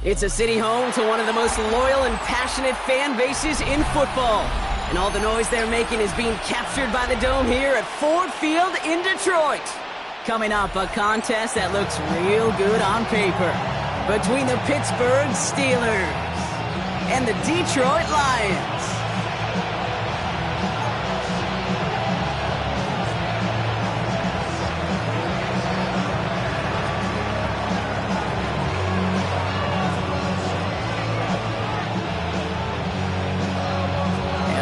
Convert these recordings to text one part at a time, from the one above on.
It's a city home to one of the most loyal and passionate fan bases in football. And all the noise they're making is being captured by the Dome here at Ford Field in Detroit. Coming up, a contest that looks real good on paper between the Pittsburgh Steelers and the Detroit Lions.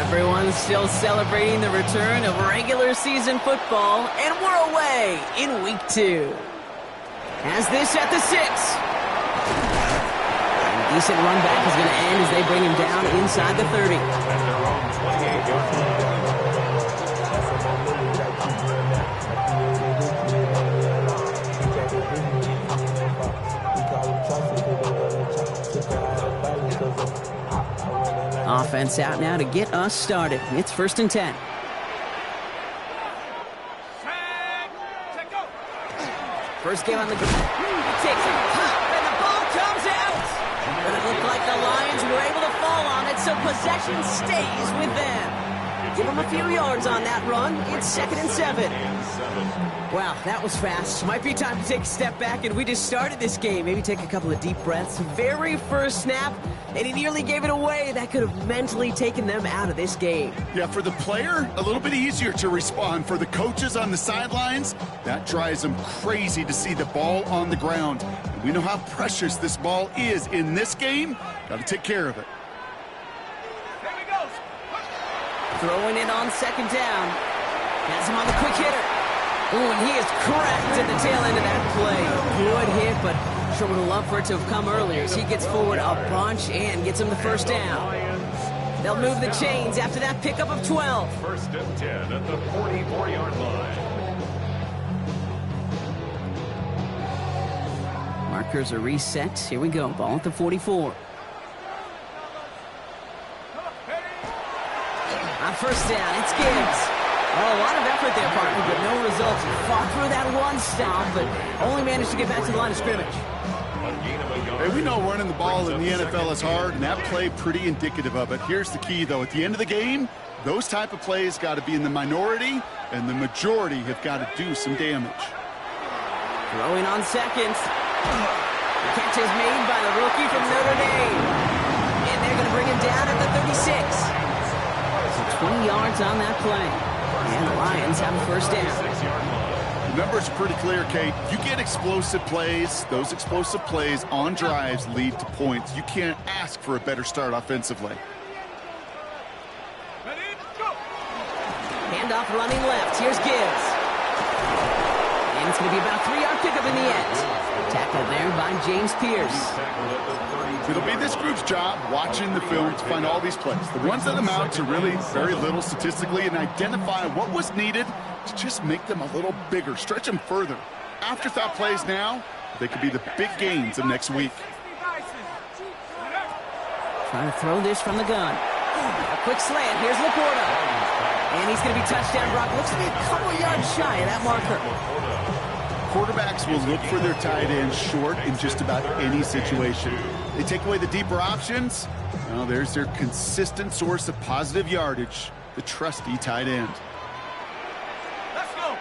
Everyone's still celebrating the return of regular season football, and we're away in week 2. As this at the 6. A decent run back is going to end as they bring him down inside the 30. Offense out now to get us started. It's 1st and 10. First game on the ground. He takes it. And the ball comes out. But it looked like the Lions were able to fall on it, so possession stays with them. Give them a few yards on that run. It's 2nd and 7. Wow, that was fast. Might be time to take a step back, and we just started this game. Maybe take a couple of deep breaths. Very first snap, and he nearly gave it away. That could have mentally taken them out of this game. Yeah, for the player, a little bit easier to respond. For the coaches on the sidelines, that drives them crazy to see the ball on the ground. And we know how precious this ball is in this game. Got to take care of it. Throwing it on 2nd down. Has him on the quick hitter. Oh, and he is cracked at the tail end of that play. Good hit, but sure would have loved for it to have come earlier as he gets forward a bunch and gets him the 1st down. They'll move the chains after that pickup of 12. 1st and 10 at the 44-yard line. Markers are reset. Here we go. Ball at the 44. On 1st down, it's Gibbs. Oh, a lot of effort there, partner, but no results. He fought through that one stop, but only managed to get back to the line of scrimmage. Hey, we know running the ball in the NFL is hard, and that play pretty indicative of it. Here's the key, though. At the end of the game, those type of plays got to be in the minority, and the majority have got to do some damage. Throwing on 2nd. The catch is made by the rookie from Notre Dame. And they're going to bring him down at the 36. 20 yards on that play. And the Lions have a 1st down. The numbers are pretty clear, Kate. You get explosive plays. Those explosive plays on drives lead to points. You can't ask for a better start offensively. Handoff running left. Here's Gibbs. And it's going to be about a 3-yard pickup in the end. Tackled there by James Pierce. It'll be this group's job watching the film to find all these plays. The ones that amount to really very little statistically and identify what was needed to just make them a little bigger, stretch them further. Afterthought plays now, they could be the big gains of next week. Trying to throw this from the gun. A quick slant. Here's Laporta. And he's going to be touchdown. Brock looks to be a couple yards shy of that marker. Quarterbacks will look for their tight end short in just about any situation. They take away the deeper options. Well, there's their consistent source of positive yardage, the trusty tight end. Let's go.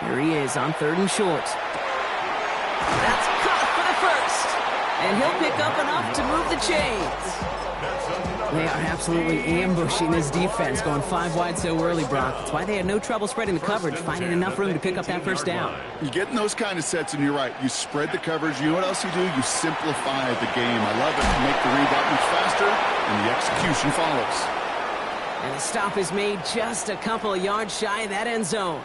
Here he is on 3rd and short. That's caught for the 1st. And he'll pick up enough to move the chains. They are absolutely ambushing this defense, going 5 wide so early, Brock. That's why they had no trouble spreading the coverage, finding enough room to pick up that 1st down. You get in those kind of sets, and you're right. You spread the coverage. You know what else you do? You simplify the game. I love it. You make the read that much faster, and the execution follows. And the stop is made just a couple of yards shy of that end zone.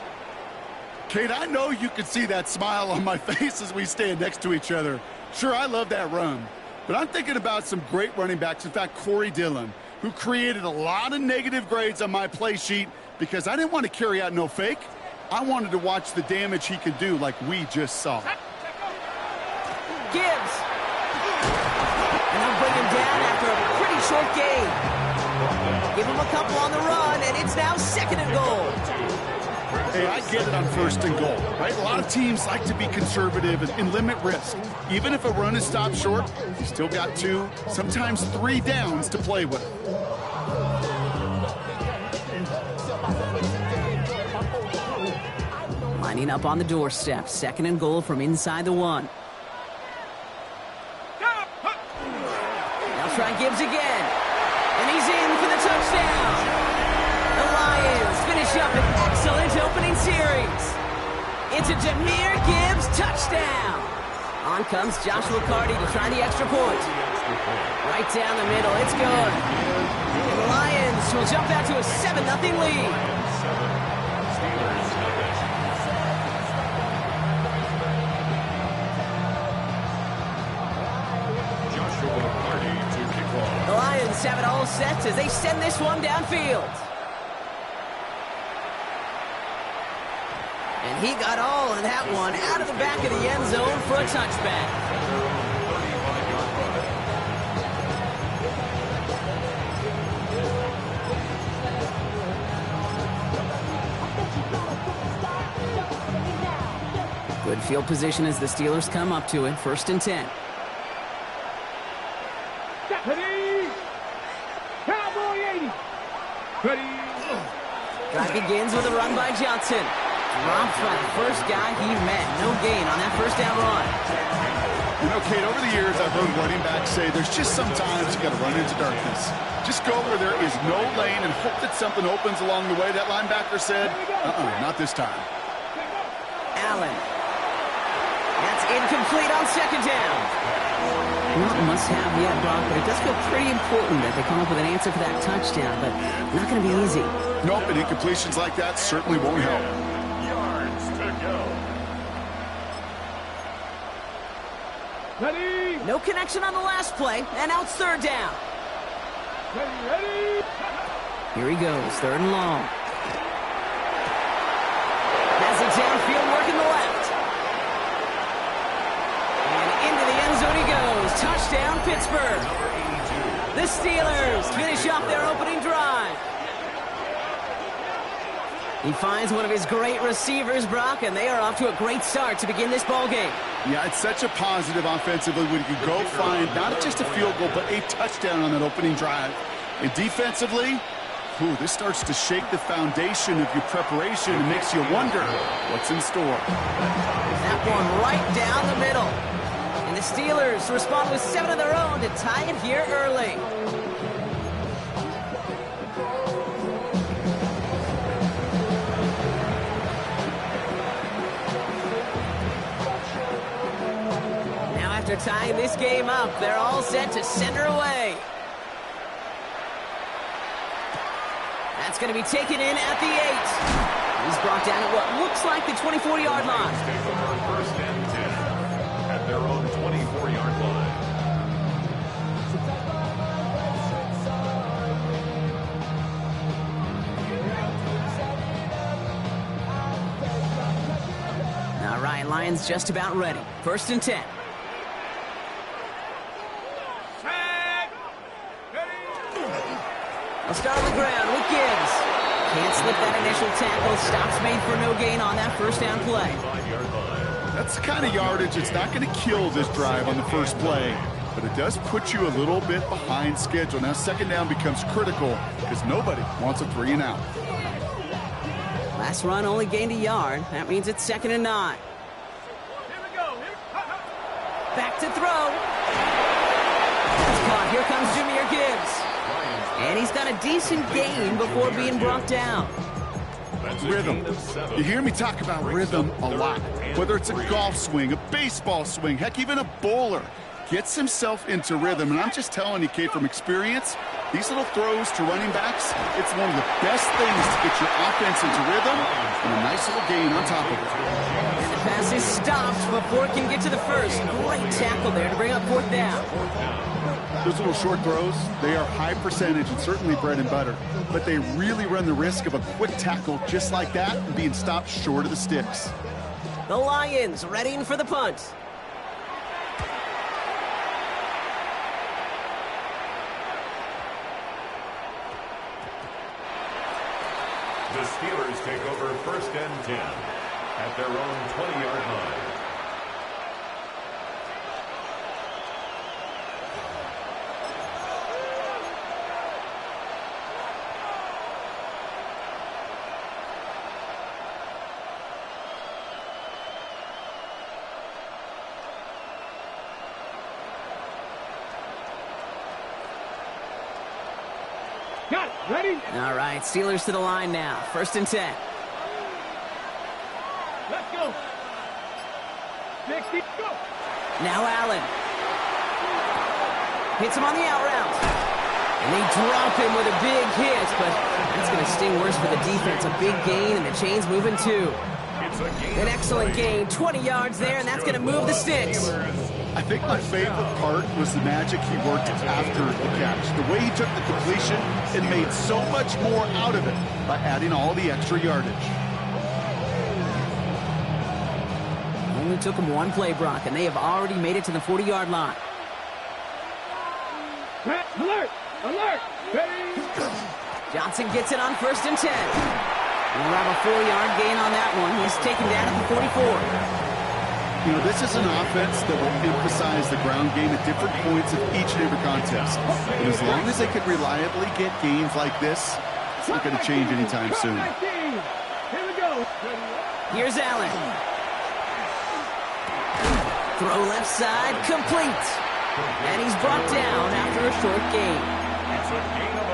Kate, I know you can see that smile on my face as we stand next to each other. Sure, I love that run. But I'm thinking about some great running backs. In fact, Corey Dillon, who created a lot of negative grades on my play sheet because I didn't want to carry out no fake. I wanted to watch the damage he could do like we just saw. Gibbs. And they'll bring him down after a pretty short gain. Give him a couple on the run, and it's now 2nd and goal. Hey, I get it on 1st and goal, right? A lot of teams like to be conservative and limit risk. Even if a run is stopped short, you still got 2, sometimes 3 downs to play with. Lining up on the doorstep. 2nd and goal from inside the 1. Now try Gibbs again. And he's in for the touchdown. The Lions finish up an excellent opening series. It's a Jahmyr Gibbs touchdown. On comes Joshua Carty to try the extra point. Right down the middle. It's good. And the Lions will jump out to a 7-0 lead. The Lions have it all set as they send this one downfield. And he got all of that one out of the back of the end zone for a touchback. Good field position as the Steelers come up to it. 1st and 10. Drive begins with a run by Johnson. Dropped by the first guy he met. No gain on that 1st down run. You know, Kate, over the years, I've heard running backs say there's just sometimes you got to run into darkness. Just go where there is no lane and hope that something opens along the way. That linebacker said, not this time. Allen. That's incomplete on 2nd down. Not must-have yet, Brock, but it does feel pretty important that they come up with an answer for that touchdown, but not going to be easy. Nope, and incompletions like that certainly won't help. Yards to go. Ready? No connection on the last play, and now it's 3rd down. Ready? Here he goes, 3rd and long. Has it downfield, working the left. And into the end zone he goes. Touchdown, Pittsburgh. The Steelers finish off their opening drive. He finds one of his great receivers, Brock, and they are off to a great start to begin this ball game. Yeah, it's such a positive offensively when you can go find not just a field goal, but a touchdown on that opening drive. And defensively, this starts to shake the foundation of your preparation and makes you wonder what's in store. That one right down the middle. And the Steelers respond with 7 of their own to tie it here early. Now after tying this game up, they're all set to center away. That's going to be taken in at the 8. He's brought down at what looks like the 24-yard line. First and 10 at their own 24-yard line. All right, Lions just about ready. 1st and 10. I'll start on the ground with Gibbs. Can't slip that initial tackle. Stops made for no gain on that 1st down play. That's the kind of yardage it's not going to kill this drive on the first play, but it does put you a little bit behind schedule. Now 2nd down becomes critical because nobody wants a 3 and out. Last run only gained a yard. That means it's 2nd and 9. Back to throw. That's caught. Here comes Jahmyr Gibbs. And he's got a decent gain before being brought down. Rhythm. You hear me talk about rhythm a lot. Whether it's a golf swing, a baseball swing, heck, even a bowler gets himself into rhythm. And I'm just telling you, Kate, from experience, these little throws to running backs, it's one of the best things to get your offense into rhythm and a nice little gain on top of it. And the pass is stopped before it can get to the 1st. Great tackle there to bring up 4th down. Those little short throws, they are high percentage and certainly bread and butter, but they really run the risk of a quick tackle just like that and being stopped short of the sticks. The Lions readying for the punt. The Steelers take over 1st and 10 at their own 20-yard line. Got it. Ready? All right, Steelers to the line now. 1st and 10. Let's go. 60, go. Now Allen. Hits him on the out route. And they drop him with a big hit, but that's going to sting worse for the defense. A big gain, and the chain's moving too. An excellent gain. 20 yards there, and that's going to move the sticks. I think my favorite part was the magic he worked after the catch. The way he took the completion and made so much more out of it by adding all the extra yardage. Only took him one play, Brock, and they have already made it to the 40-yard line. Alert! Alert! Ready? Johnson gets it on 1st and 10. We'll have a 4-yard gain on that one. He's taken down at the 44. You know, this is an offense that will emphasize the ground game at different points of each and every contest. And as long as they can reliably get gains like this, it's not going to change anytime soon. Here we go. Here's Allen. Throw left side, complete. And he's brought down after a short gain.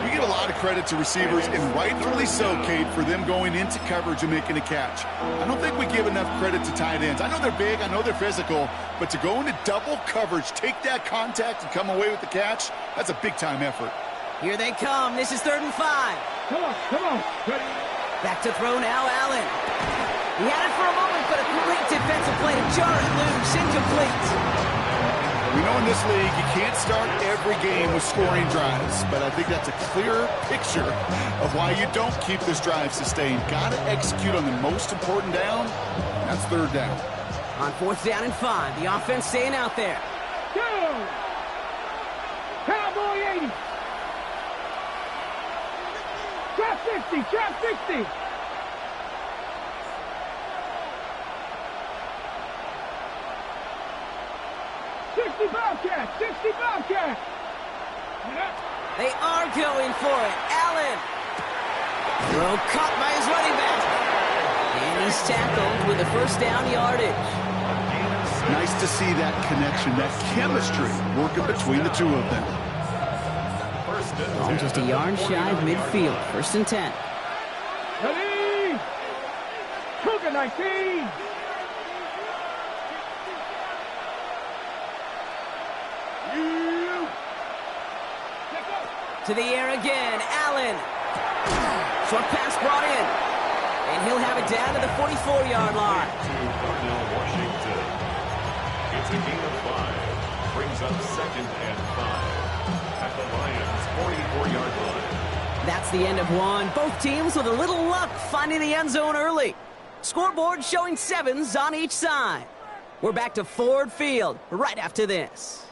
We give a lot of credit to receivers, and rightfully so, Kate, for them going into coverage and making a catch. I don't think we give enough credit to tight ends. I know they're big, I know they're physical, but to go into double coverage, take that contact, and come away with the catch, that's a big-time effort. Here they come. This is 3rd and 5. Come on, come on. Ready? Back to throw now, Allen. He had it for a moment, but a great defensive play to jar it loose. Incomplete. We know in this league you can't start every game with scoring drives, but I think that's a clear picture of why you don't keep this drive sustained. Got to execute on the most important down. That's 3rd down. On 4th down and 5, the offense staying out there. Go! Cowboy 80. Trap 60, trap 60. Bobcat! 60 Bobcat! They are going for it. Allen. Throw caught by his running back. And he's tackled with a 1st down yardage. Nice to see that connection, that chemistry working between the two of them. Oh, just a yard shy of midfield. 1st and 10. Ready! Cougar 19! To the air again, Allen. Short pass brought in. And he'll have it down to the 44-yard line. Washington. It's a gain of 5. Brings up 2nd and 5 at the Lions' 44-yard line. That's the end of one. Both teams with a little luck finding the end zone early. Scoreboard showing 7s on each side. We're back to Ford Field right after this.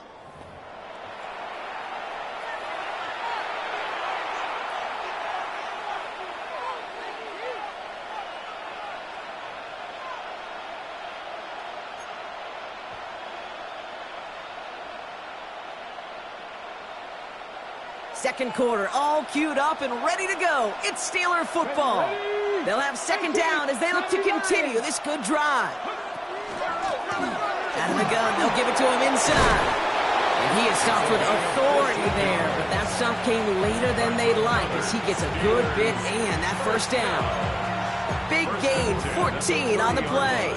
Second quarter, all queued up and ready to go. It's Steeler football. They'll have 2nd down as they look to continue this good drive. Out of the gun, they'll give it to him inside. And he is stopped with authority there, but that stop came later than they'd like as he gets a good bit and that 1st down. Big gain, 14 on the play.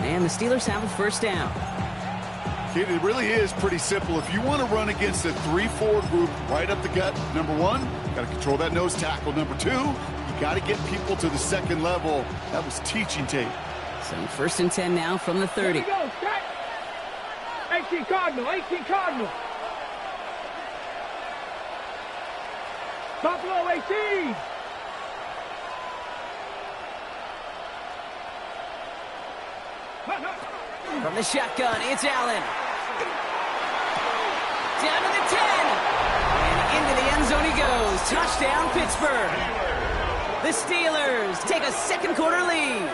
And the Steelers have a 1st down. It really is pretty simple. If you want to run against a 3-4 group right up the gut, number 1, you got to control that nose tackle. Number 2, you got to get people to the 2nd level. That was teaching tape. So 1st and 10 now from the 30. Here we go, 18 Cardinal, 18 Cardinal. Buffalo 18. From the shotgun, it's Allen. Down to the 10. And into the end zone he goes. Touchdown, Pittsburgh. The Steelers take a second quarter lead.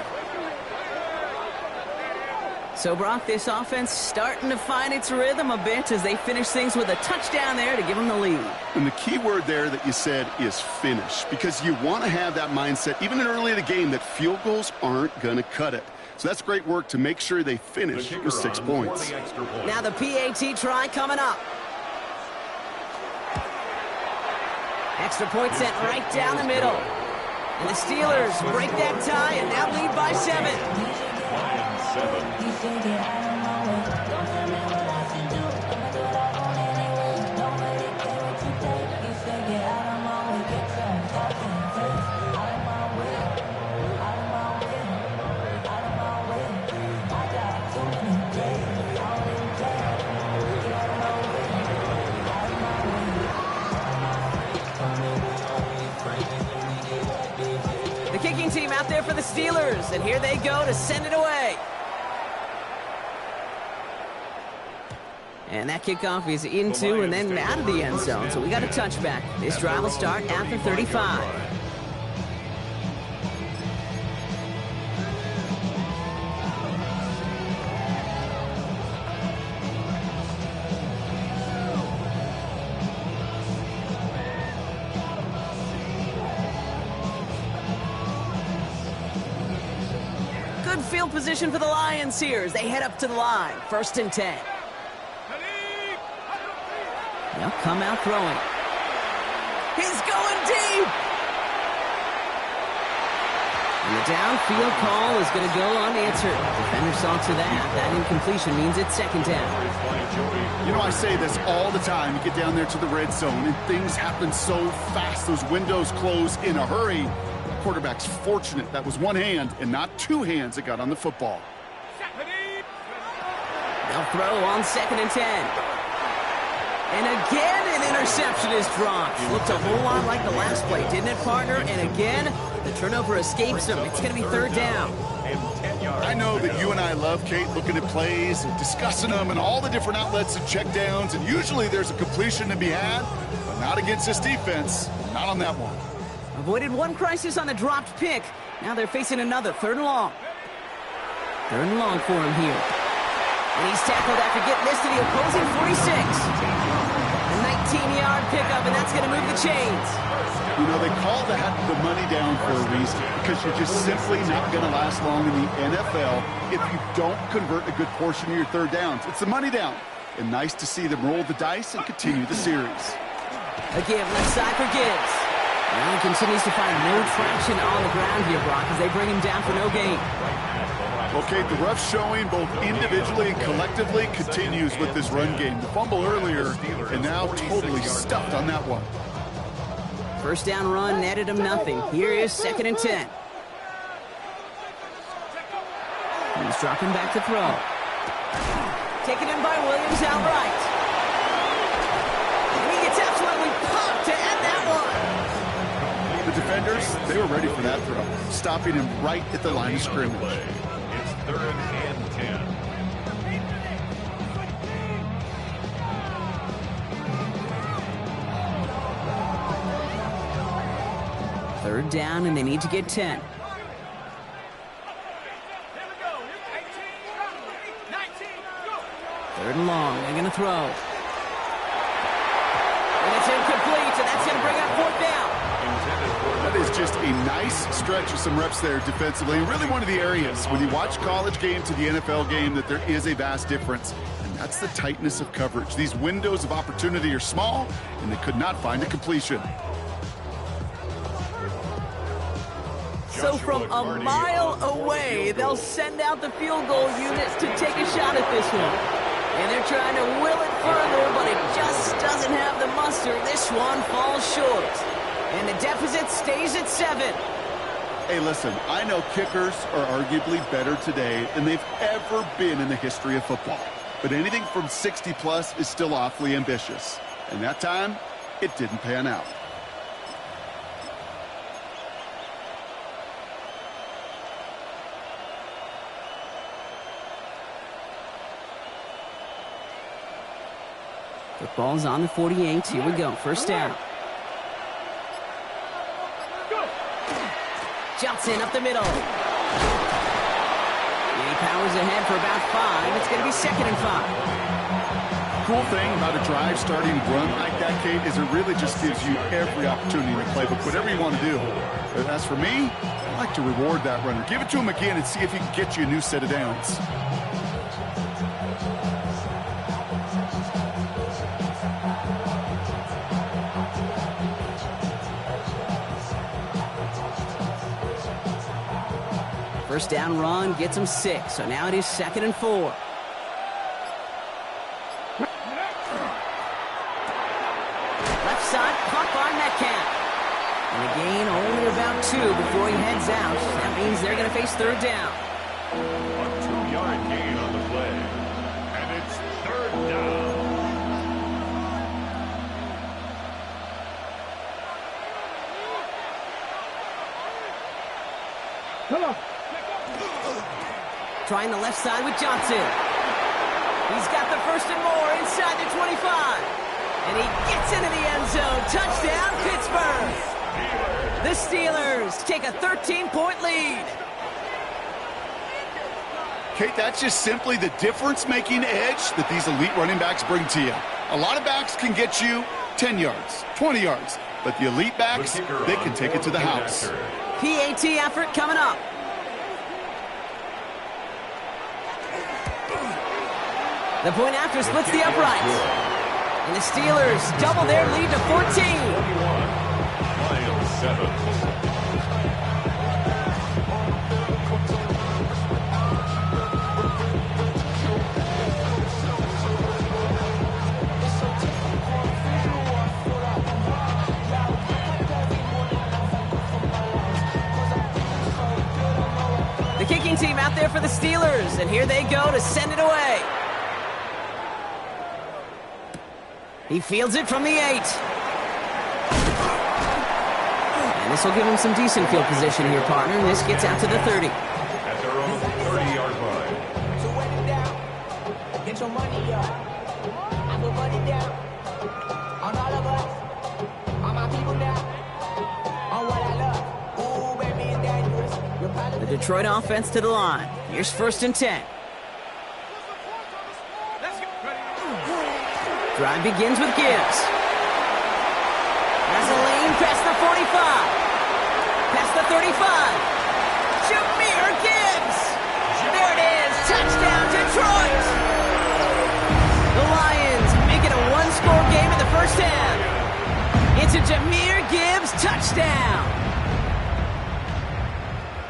So, Brock, this offense starting to find its rhythm a bit as they finish things with a touchdown there to give them the lead. And the key word there that you said is finish, because you want to have that mindset, even in early in the game, that field goals aren't going to cut it. So that's great work to make sure they finish with 6 points. Now the PAT try coming up. Extra point sent right down the middle. And the Steelers break that tie and now lead by 7. The kicking team out there for the Steelers, and here they go to send it away. And that kickoff is into and then out of the end zone, so we got a touchback. This drive will start after 35. Good field position for the Lions here as they head up to the line. 1st and 10. They'll come out throwing. He's going deep! And the downfield call is going to go unanswered. Defender saw to that. That incompletion means it's 2nd down. You know, I say this all the time. You get down there to the red zone, and things happen so fast. Those windows close in a hurry. The quarterback's fortunate. That was one hand and not 2 hands that got on the football. They'll throw on 2nd and 10. And again, an interception is dropped. Looked a whole lot like the last play, didn't it, partner? And again, the turnover escapes him. It's going to be 3rd down. I know that you and I love, Kate, looking at plays and discussing them and all the different outlets and checkdowns, and usually there's a completion to be had, but not against this defense. Not on that one. Avoided one crisis on the dropped pick. Now they're facing another 3rd and long. 3rd and long for him here. And he's tackled after getting this to the opposing 46. A 19-yard pickup, and that's going to move the chains. You know, they call that the money down for a reason, because you're just simply not going to last long in the NFL if you don't convert a good portion of your 3rd downs. It's the money down. And nice to see them roll the dice and continue the series. A give left side for Gibbs. Now he continues to find no traction on the ground here, Brock, as they bring him down for no gain. Okay, the rough showing both individually and collectively continues with this run game. The fumble earlier, and now totally stuffed on that one. 1st down run netted him nothing. Here is 2nd and 10. He's dropping back to throw. Taken in by Williams outright. And he gets absolutely popped to end that one. The defenders, they were ready for that throw, stopping him right at the line of scrimmage. 3rd and 10. Third down, and they need to get 10. 3rd and long. They're going to throw. And it's incomplete, and that's going to bring up 4th down. That is just a nice stretch of some reps there defensively. And really one of the areas, when you watch college game to the NFL game, that there is a vast difference. And that's the tightness of coverage. These windows of opportunity are small, and they could not find a completion. So from a mile away, they'll send out the field goal units to take a shot at this one. And they're trying to will it further, but it just doesn't have the muster. This one falls short. And the deficit stays at 7. Hey, listen, I know kickers are arguably better today than they've ever been in the history of football. But anything from 60-plus is still awfully ambitious. And that time, it didn't pan out. Football's on the 48. Here we go. 1st down. Johnson up the middle. And he powers ahead for about 5. It's going to be 2nd and 5. Cool thing about a drive starting run like that, Kate, is it really just gives you every opportunity to play, but whatever you want to do. As for me, I like to reward that runner. Give it to him again and see if he can get you a new set of downs. First down run gets him 6, so now it is 2nd and 4. Left side, caught by Metcalf. And a gain only about 2 before he heads out. That means they're going to face 3rd down. A 2-yard gain on the play. And it's 3rd down. Come on. Trying the left side with Johnson. He's got the 1st and more inside the 25. And he gets into the end zone. Touchdown, Pittsburgh. The Steelers take a 13-point lead. Kate, that's just simply the difference-making edge that these elite running backs bring to you. A lot of backs can get you 10 yards, 20 yards, but the elite backs, they can take it to the house. PAT effort coming up. The point after splits the uprights. And the Steelers double their lead to 14. 7. The kicking team out there for the Steelers, and here they go to send it away. He fields it from the 8. And this will give him some decent field position here, partner. And this gets out to the 30. At their own 30-yard line. So run it down. Get your money up. I put money down. On all of us. On my people now. On what I love. Ooh, baby, it's dangerous. The Detroit offense to the line. Here's 1st and 10. Drive begins with Gibbs. Has a lane past the 45. Past the 35. Jameer Gibbs. There it is. Touchdown, Detroit. The Lions make it a 1-score game in the first half. It's a Jameer Gibbs touchdown.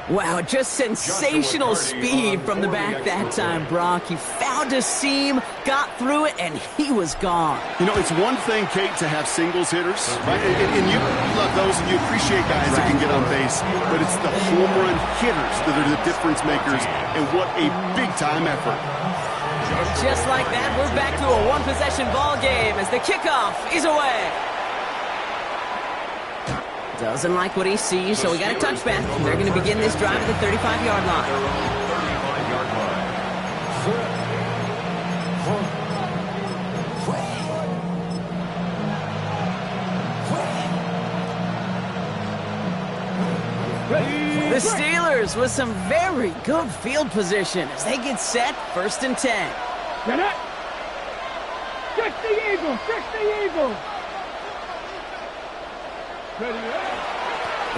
Wow, just sensational speed from the back that time, Brock. He found a seam, got through it, and he was gone. You know, it's one thing, Kate, to have singles hitters, right? And you love those, and you appreciate guys that can get on base. But it's the home run hitters that are the difference makers, and what a big-time effort. Just like that, we're back to a one-possession ball game as the kickoff is away. Doesn't like what he sees, so we got a touchback. They're going to begin this drive at the 35-yard line. 35-yard line. The Steelers with some very good field position as they get set, 1st and 10. Stretch the eagle! Stretch the eagle! They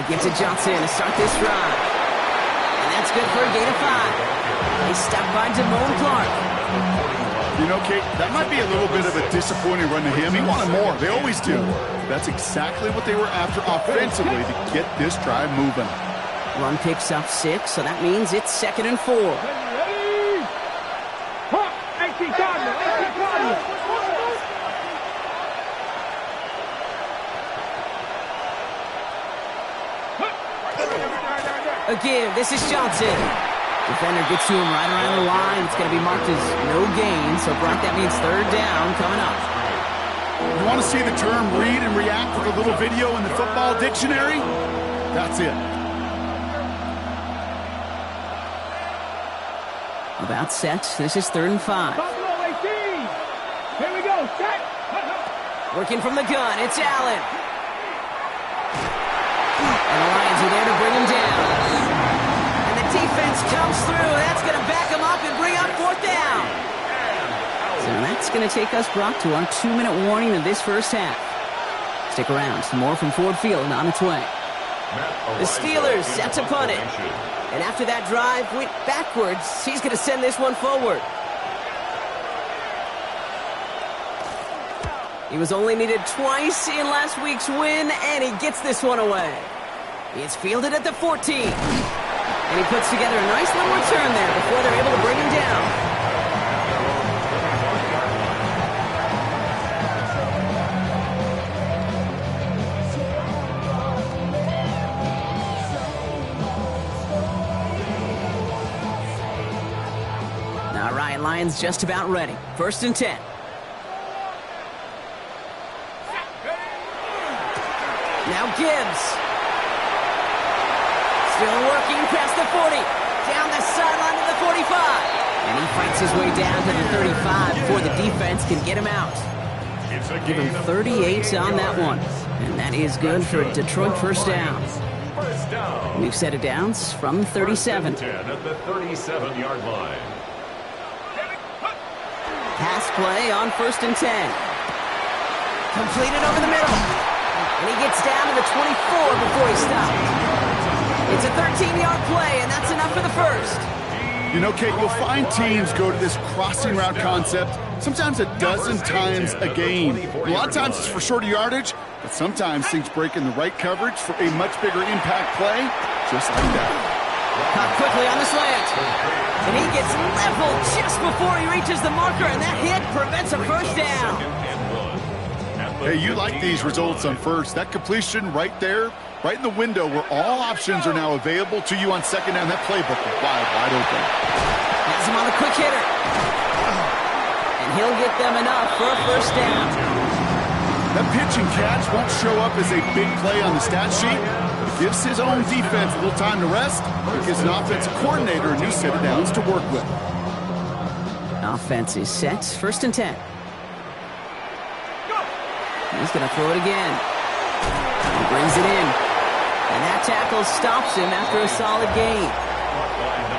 get to Johnson to start this drive. And that's good for a gain of 5. They stop by Damone Clark. You know, Kate, that might be a little bit of a disappointing run to him. He wanted more. They always do. That's exactly what they were after offensively to get this drive moving. Run picks up 6, so that means it's 2nd and 4. Ready? Huh! 18 Cardinal! 18 Cardinal! Again, this is Johnson. Defender gets to him right around the line. It's going to be marked as no gain. So, Brock, that means 3rd down coming up. You want to see the term read and react with a little video in the football dictionary? That's it. About set. This is 3rd and 5. Buffalo 18! Here we go, set! Working from the gun, it's Allen. And the Lions are there to bring him down. that's going to take us, Brock, to our 2-minute warning of this first half. Stick around. Some more from Ford Field on its way. The Steelers set to punt it. And after that drive went backwards, he's going to send this one forward. He was only needed twice in last week's win, and he gets this one away. It's fielded at the 14. And he puts together a nice little return there before they're able to bring him down. All right, Lions just about ready. 1st and 10. Now Gibbs. Still working past the 40. Down the sideline to the 45. And he fights his way down to the 35 before the defense can get him out. Give him 38 on that one. And that is good for a Detroit first down. We've set it downs from 37. 10 at the 37-yard line. Pass play on 1st and 10. Completed over the middle. And he gets down to the 24 before he stops. It's a 13-yard play, and that's enough for the first. You know, Kate, you'll find teams go to this crossing route concept sometimes a dozen times a game. A lot of times it's for shorter yardage, but sometimes things break in the right coverage for a much bigger impact play, just like that. Caught quickly on the slant. And he gets leveled just before he reaches the marker, and that hit prevents a first down. Hey, you like these results on first. That completion right there, right in the window where all options are now available to you on second down. That playbook is wide open. Has him on the quick hitter. And he'll get them enough for a first down. That pitch and catch won't show up as a big play on the stat sheet. It gives his own defense a little time to rest. It gives an offensive coordinator a new set of downs to work with. Offense is set. 1st and 10. He's going to throw it again. He brings it in. And that tackle stops him after a solid gain.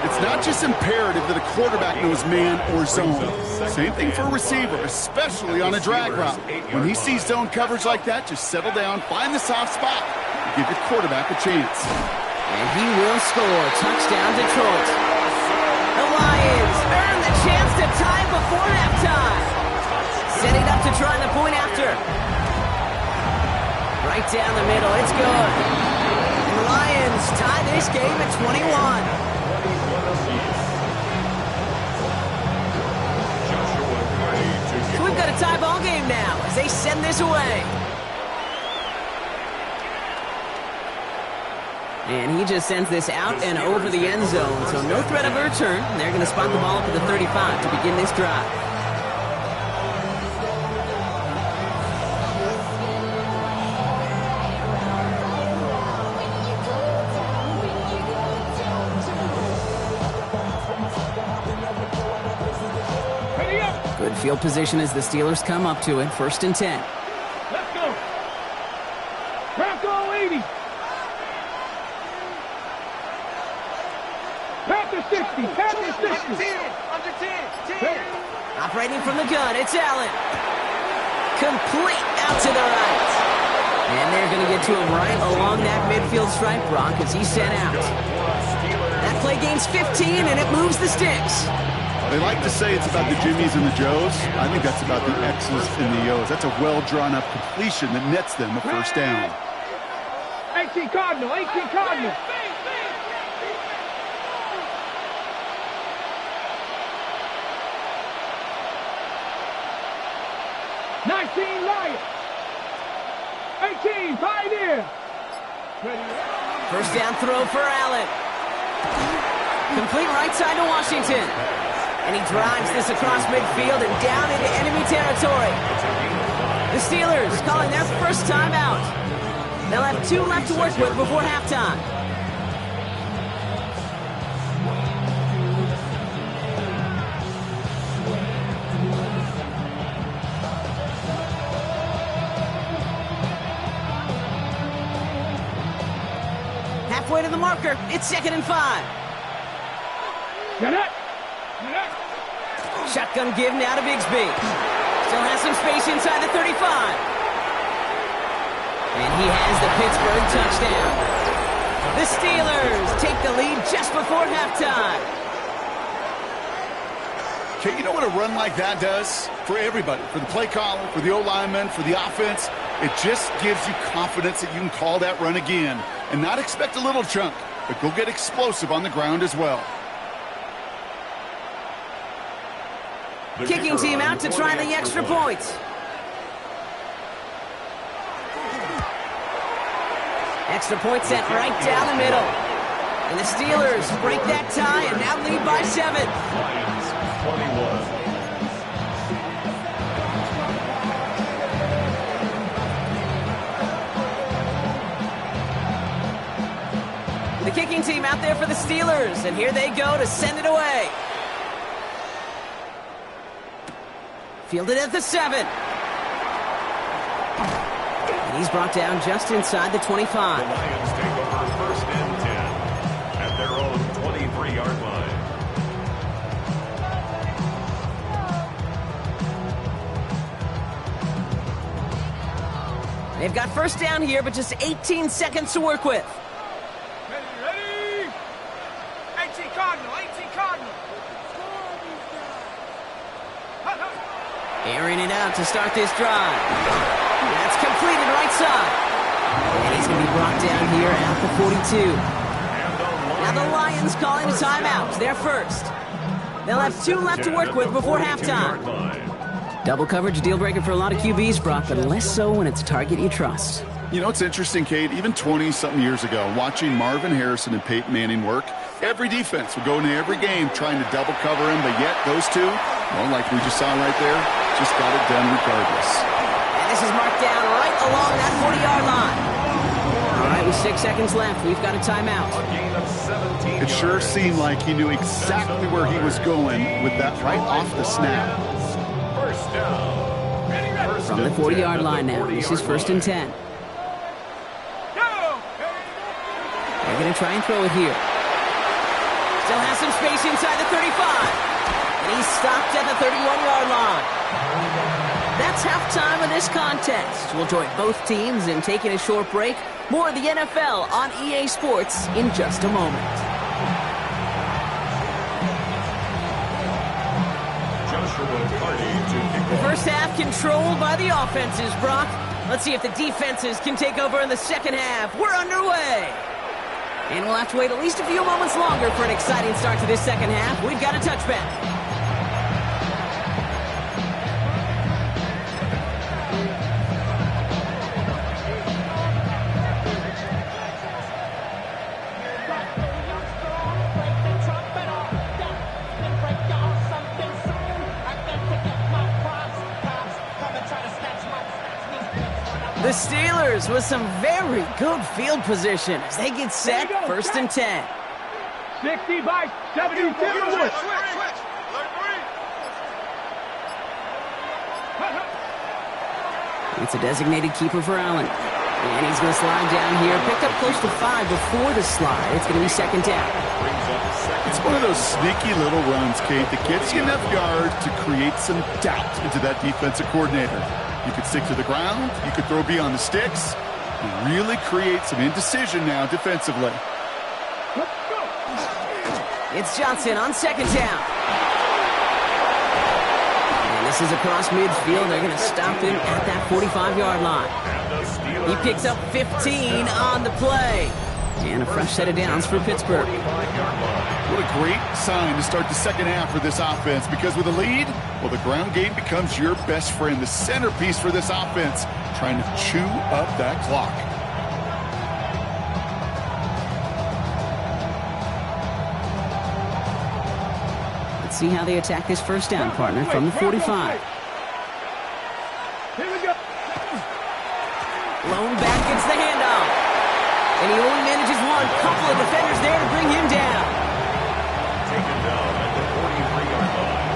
It's not just imperative that a quarterback knows man or zone. Same thing for a receiver, especially on a drag route. When he sees zone coverage like that, just settle down, find the soft spot, and give your quarterback a chance. And he will score. Touchdown, Detroit. The Lions earn the chance to tie before halftime. Setting up to try the point after. Right down the middle. It's good. And the Lions tie this game at 21. So we've got a tie ball game now as they send this away. And he just sends this out and over the end zone, so no threat of a return. They're going to spot the ball up at the 35 to begin this drive. Good field position as the Steelers come up to it. 1st and 10. Let's go. Bronco 80. Panther 60. Panther 60. Under 10. Operating from the gun, it's Allen. Complete out to the right. And they're going to get to him right along that midfield stripe, Brock, as he's sent out. That play gains 15, and it moves the sticks. They like to say it's about the Jimmies and the Joes. I think that's about the X's and the O's. That's a well-drawn-up completion that nets them a first down. 18 Cardinal. 18 Cardinal. Lions. 18 Pioneer. First down throw for Allen. Complete right side to Washington. And he drives this across midfield and down into enemy territory. The Steelers calling their first timeout. They'll have 2 left to work with before halftime. Halfway to the marker. It's 2nd and 5. Get it. Shotgun give now to Bigsby. Still has some space inside the 35. And he has the Pittsburgh touchdown. The Steelers take the lead just before halftime. Okay, you know what a run like that does? For everybody, for the play caller, for the O-lineman, for the offense, it just gives you confidence that you can call that run again and not expect a little chunk, but go get explosive on the ground as well. Kicking team out to try the extra point. Extra point sent right down the middle. And the Steelers break that tie and now lead by 7. Lions 21. The kicking team out there for the Steelers, and here they go to send it away. Fielded at the 7. And he's brought down just inside the 25. The Lions take over 1st and 10 at their own 23-yard line. They've got first down here, but just 18 seconds to work with. Ready? 18 Cardinal, 18 Cardinal. Airing it out to start this drive. That's completed right side. And he's going to be brought down here at the 42. Now the Lions calling a timeout. They're first. They'll have 2 left to work with before halftime. Double coverage deal breaker for a lot of QBs, Brock, but less so when it's a target you trust. You know, it's interesting, Kate, even 20-something years ago, watching Marvin Harrison and Peyton Manning work, every defense would go into every game trying to double cover him, but yet those two, well, like we just saw right there, just got it done regardless. And this is marked down right along that 40-yard line. All right, with 6 seconds left, we've got a timeout. A gain of 17 It sure yards. seemed like he knew exactly where he was going with that right off the snap. First down. From the 40-yard line now, this is 1st and 10. They're going to try and throw it here. Still has some space inside the 35. And he's stopped at the 31-yard line. That's halftime of this contest. We'll join both teams in taking a short break. More of the NFL on EA Sports in just a moment. The first half controlled by the offenses, Brock. Let's see if the defenses can take over in the second half. We're underway. And we'll have to wait at least a few moments longer for an exciting start to this second half. We've got a touchback. The Steelers with some very good field position as they get set, 1st and 10. 60 by 72. It's a designated keeper for Allen. And he's going to slide down here. Picked up close to 5 before the slide. It's going to be 2nd down. It's one of those sneaky little runs, Kate, that gets you enough yards to create some doubt into that defensive coordinator. You could stick to the ground. You could throw beyond the sticks. And really create some indecision now defensively. It's Johnson on 2nd down. And this is across midfield. They're going to stop him at that 45-yard line. He picks up 15 on the play. And a fresh set of downs for Pittsburgh. What a great sign to start the second half for this offense, because with a lead, well, the ground game becomes your best friend, the centerpiece for this offense, trying to chew up that clock. Let's see how they attack this first down, partner, from the 45. Here we go. Lone back gets the handoff. And he only manages one. Couple of defenders there to bring him down. Taken down at the 43-yard line.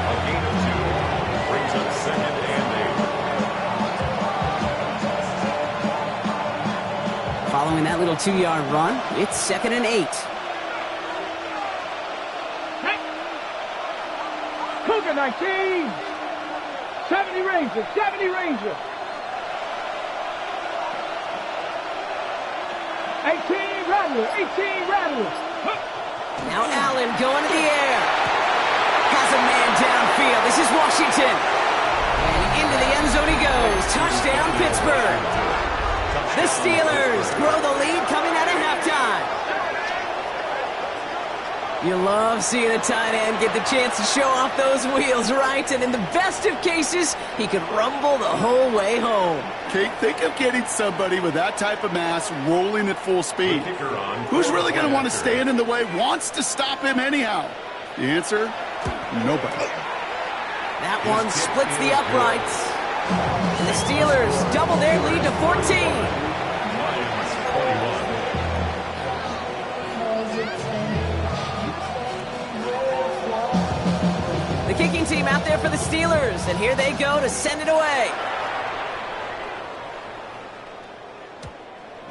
A gain of 2 brings up 2nd and 8. Following that little 2-yard run, it's 2nd and 8. Cougar 19. 70 Rangers, 70 Rangers. 18 Rattlers, 18 Rattlers. Now Allen going to the air. Has a man downfield. This is Washington. And into the end zone he goes. Touchdown, Pittsburgh. The Steelers grow the lead coming out of halftime. You love seeing a tight end get the chance to show off those wheels, right? And in the best of cases, he could rumble the whole way home. Kate, think of getting somebody with that type of mass rolling at full speed. Who's really going to want to stand in the way, wants to stop him anyhow? The answer, nobody. That one splits the uprights. And the Steelers double their lead to 14. The kicking team out there for the Steelers, and here they go to send it away.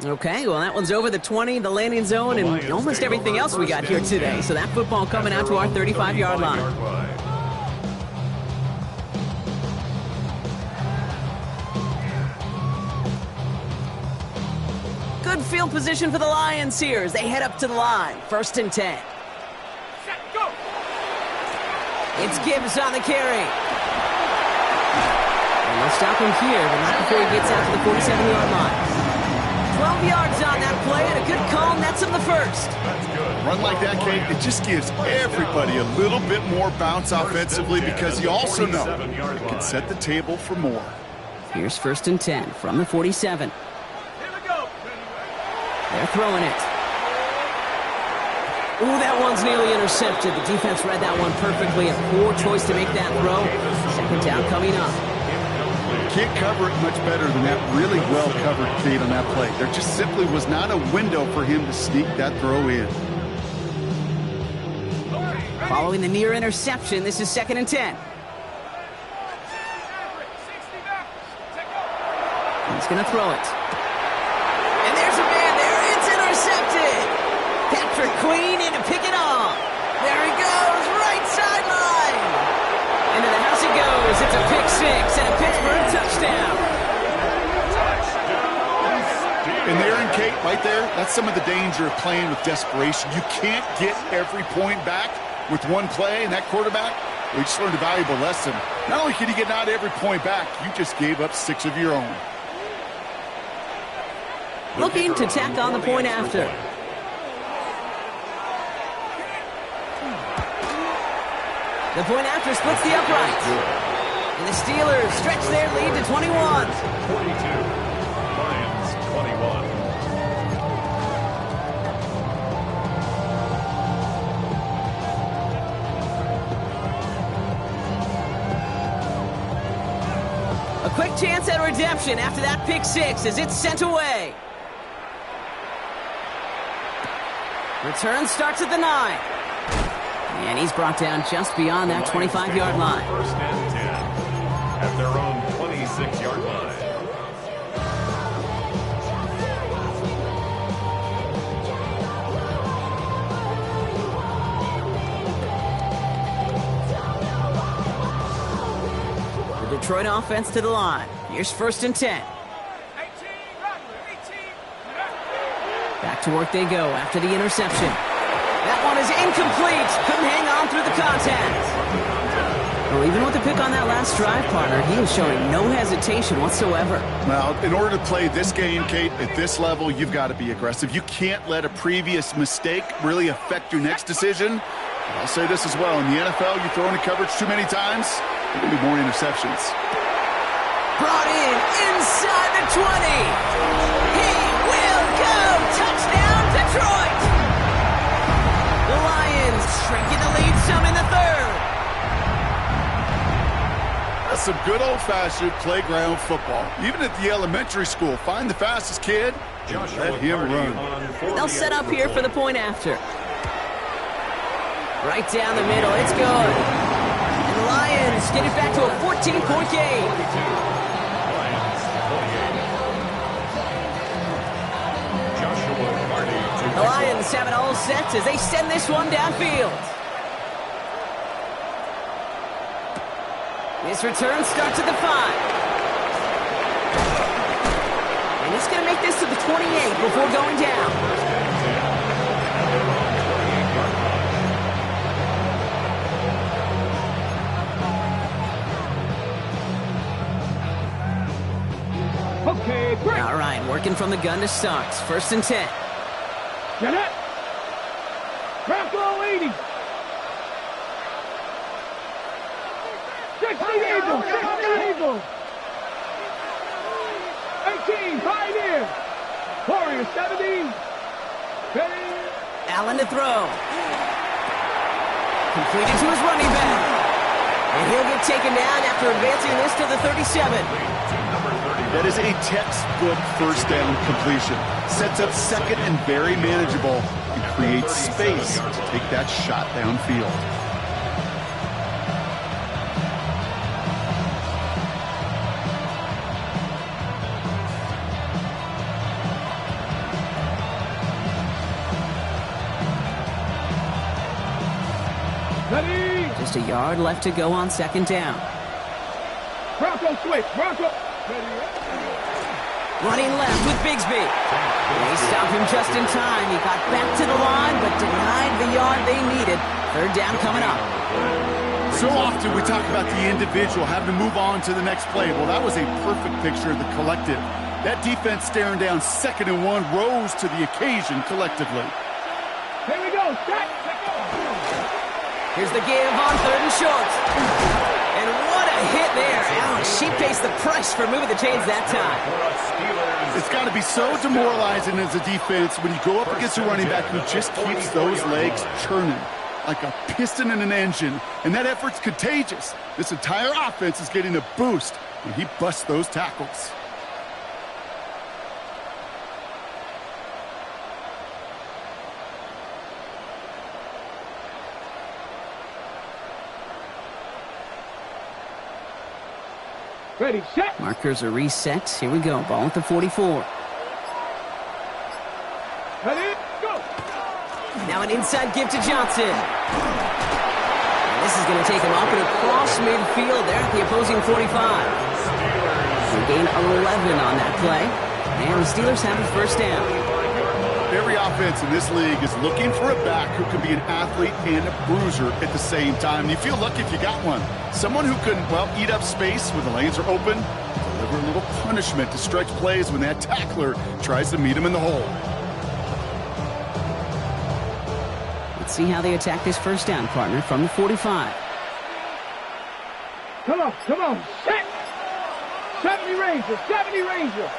Okay, well, that one's over the 20, the landing zone, and almost everything else we got here today. So that football coming out to our 35-yard line. Good field position for the Lions here as they head up to the line. 1st and 10. Set, go. It's Gibbs on the carry. And they'll stop him here, but not before he gets out to the 47-yard line. 12 yards on that play, and a good call nets him the first. Run like that, Kate, it just gives everybody a little bit more bounce offensively because you also know it can set the table for more. Here's 1st and 10 from the 47. Here we go. They're throwing it. Ooh, that one's nearly intercepted. The defense read that one perfectly. A poor choice to make that throw. 2nd down coming up. Can't cover it much better than that really well-covered Kate on that play. There just simply was not a window for him to sneak that throw in. Following the near interception, this is 2nd and 10. He's going to throw it. And there's a man there. It's intercepted. Patrick Queen in to pick it off. There he goes, right sideline. Into the house he goes. It's a pick six and a Pittsburgh touchdown. And there in Kate, right there, that's some of the danger of playing with desperation. You can't get every point back with one play, and that quarterback, we just learned a valuable lesson. Not only can you get not every point back, you just gave up 6 of your own. Looking to tack on the point after. The point after splits the upright. And the Steelers stretch their lead to 21. 22. Lions 21. A quick chance at redemption after that pick six as it's sent away. Return starts at the 9. And he's brought down just beyond that 25-yard line. 1st and 10 at their own 26-yard line. The Detroit offense to the line. Here's 1st and 10. 18 Rattler, 18. Back to work they go after the interception. That one is incomplete. Couldn't hang on through the contact. Well, even with the pick on that last drive, partner, he was showing no hesitation whatsoever. Well, in order to play this game, Kate, at this level, you've got to be aggressive. You can't let a previous mistake really affect your next decision. I'll say this as well. In the NFL, you throw into coverage too many times, there will be more interceptions. Brought in inside the 20. He will go. Touchdown, Detroit. The Lions shrinking the lead some in the 3rd. That's some good old-fashioned playground football. Even at the elementary school, find the fastest kid and let him run. They'll set up here for the point after. Right down the middle. It's good. And the Lions get it back to a 14-point game. The Lions have it all set as they send this one downfield. This return starts at the 5. And he's going to make this to the 28 before going down. Okay, break. All right, working from the gun to start. 1st and 10. Get it. Bronco 80. 60 Eagles. 60 Eagles. 18 Pioneer. Warrior 70. Ready. Allen to throw. Completed to his running back. And he'll get taken down after advancing this to the 37. That is a textbook first down completion. Sets up second and very manageable and creates space to take that shot downfield. Ready. Just a yard left to go on 2nd down. Bronco switch. Bronco. Ready. Running left with Bigsby. They stopped him just in time. He got back to the line, but denied the yard they needed. 3rd down coming up. So often we talk about the individual having to move on to the next play. Well, that was a perfect picture of the collective. That defense staring down 2nd and 1 rose to the occasion collectively. Here we go. Set. Let go. Here's the give on 3rd and short. And what a hit there. Ouch, she faced the press for moving the chains that time. It's got to be so demoralizing as a defense when you go up against a running back who just keeps those legs churning like a piston in an engine, and that effort's contagious. This entire offense is getting a boost when he busts those tackles. Ready, set. Markers are reset. Here we go. Ball at the 44. Ready, go. Now an inside give to Johnson. And this is going to take him up and across midfield there at the opposing 45. They gain 11 on that play. And the Steelers have a 1st down. Every offense in this league is looking for a back who can be an athlete and a bruiser at the same time. And you feel lucky if you got one. Someone who can, well, eat up space when the lanes are open, deliver a little punishment to stretch plays when that tackler tries to meet him in the hole. Let's see how they attack this 1st down, partner, from the 45. Come on, come on. Set. 70 Ranger, 70 Ranger.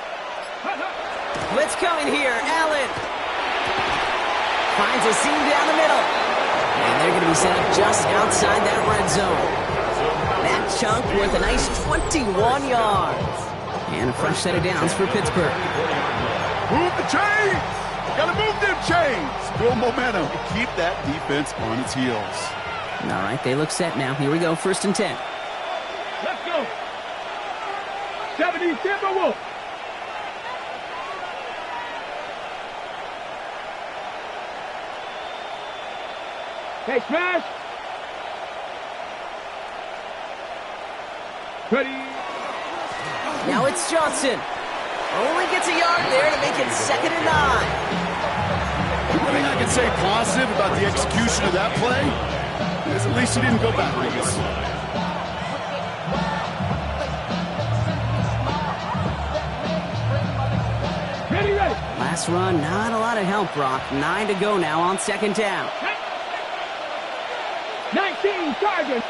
Blitz coming here. Allen finds a seam down the middle. And they're going to be set up just outside that red zone. That chunk worth a nice 21 yards. And a fresh set of downs for Pittsburgh. Move the chains! Gotta move them chains! Build momentum. Keep that defense on its heels. All right, they look set now. Here we go, 1st and 10. Let's go. 70 Timberwolves. Hey, smash. Ready. Now it's Johnson. Only gets a yard there to make it 2nd and 9. One thing I can say positive about the execution of that play is at least he didn't go backwards. Ready, ready. Last run, not a lot of help, Brock. 9 to go now on 2nd down. 19 Chargers.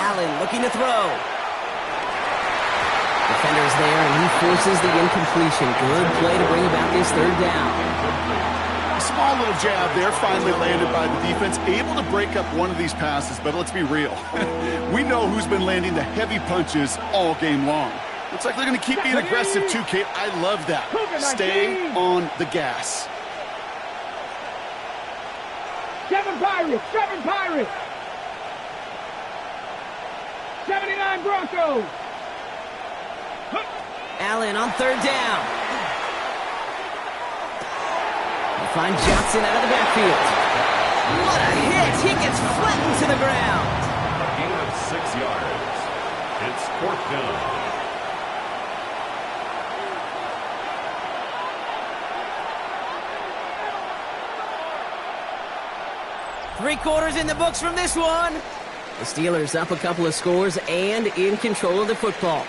Allen looking to throw. Defender's there, and he forces the incompletion. Good play to bring about this 3rd down. A small little jab there, finally landed by the defense. Able to break up one of these passes, but let's be real. We know who's been landing the heavy punches all game long. Looks like they're going to keep being aggressive too, Kate. I love that. Stay on the gas. 7 Pirates. 7 Pirates. 79 Broncos. Allen on 3rd down. They find Johnson out of the backfield. What a hit! He gets flattened to the ground. A gain of 6 yards. It's fourth down. Three quarters in the books from this one. The Steelers up a couple of scores and in control of the football.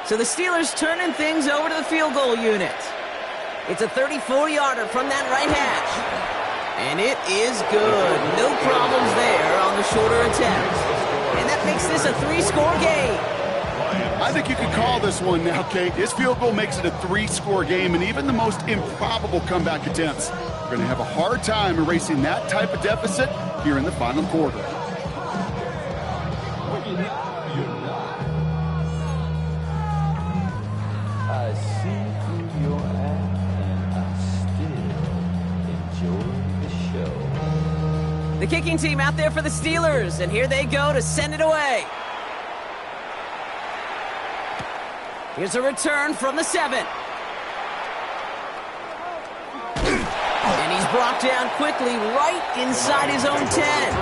So the Steelers turning things over to the field goal unit. It's a 34-yarder from that right hash. And it is good. No problems there on the shorter attempt. And that makes this a 3-score game. I think you could call this one now, Kate. His field goal makes it a 3-score game, and even the most improbable comeback attempts are going to have a hard time erasing that type of deficit here in the final quarter. I see through your act, and I still enjoy the show. The kicking team out there for the Steelers, and here they go to send it away. Here's a return from the 7. And he's brought down quickly right inside his own 10.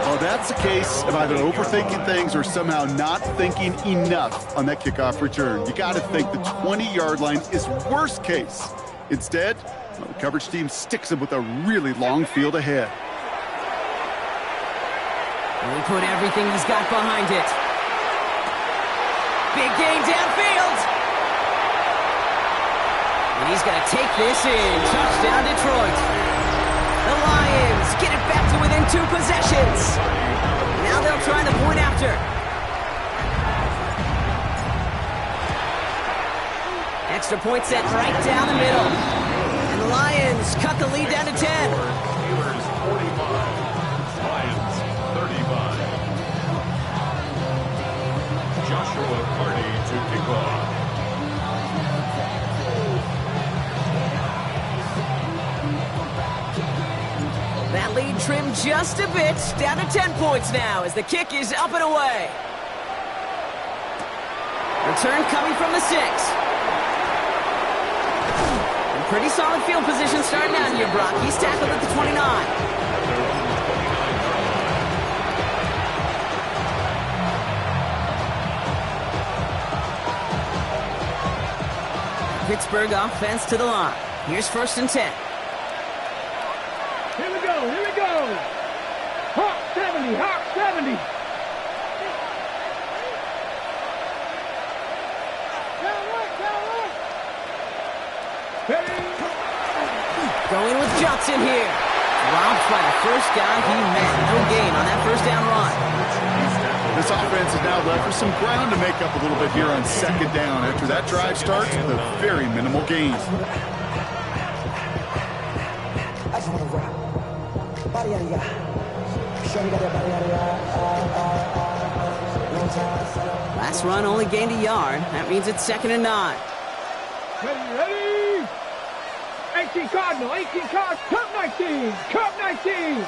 Well, that's a case of either overthinking things or somehow not thinking enough on that kickoff return. You got to think the 20-yard line is worst case. Instead, the coverage team sticks him with a really long field ahead. And he put everything he's got behind it. Big gain downfield. And he's going to take this in. Touchdown, Detroit. The Lions get it back to within 2 possessions. Now they'll try the point after. Extra point set right down the middle. And the Lions cut the lead down to 10. Steelers 45, Lions 35. Joshua Carney to kick off. That lead trimmed just a bit, down to 10 points now as the kick is up and away. Return coming from the 6. And pretty solid field position starting out here, Brock. He's tackled at the 29. Pittsburgh offense to the line. Here's 1st and 10. Here we go, here we go. Hawk 70, Hawk 70. Going with Johnson here. Robbed by the first guy he met. No gain on that first down run. This offense is now left with some ground to make up a little bit here on 2nd down after that drive starts with a very minimal gain. I just want to rock. Body out of ya. Show me got that body out of ya. Long time. Last run only gained a yard. That means it's 2nd and 9. Ready? 18 Cardinal, 18 Cardinal, Cup 19, Cup 19.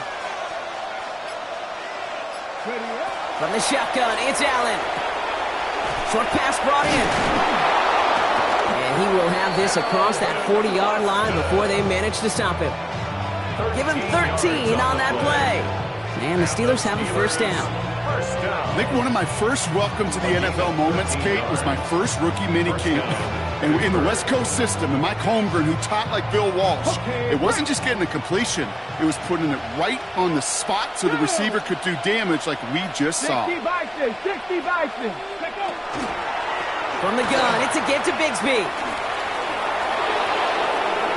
Ready? From the shotgun, it's Allen. Short pass brought in. And he will have this across that 40-yard line before they manage to stop him. Give him 13 on that play. And the Steelers have a first down. I think one of my first welcome to the NFL moments, Kate, was my first rookie mini camp. And in the West Coast system, and Mike Holmgren, who taught like Bill Walsh, it wasn't just getting a completion. It was putting it right on the spot so the receiver could do damage like we just saw. 60 Bison, 60 Bison. From the gun, it's a give to Bigsby.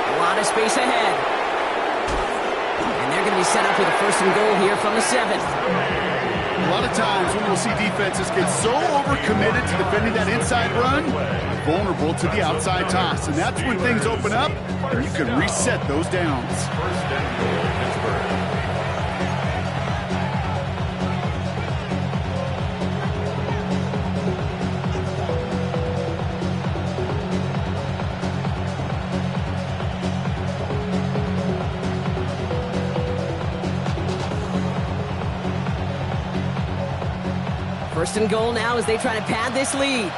A lot of space ahead. And they're going to be set up with a 1st and goal here from the 7. A lot of times when we'll see defenses get so overcommitted to defending that inside run, they're vulnerable to the outside toss. And that's when things open up and you can reset those downs. 1st and goal, Pittsburgh. First and goal now as they try to pad this lead.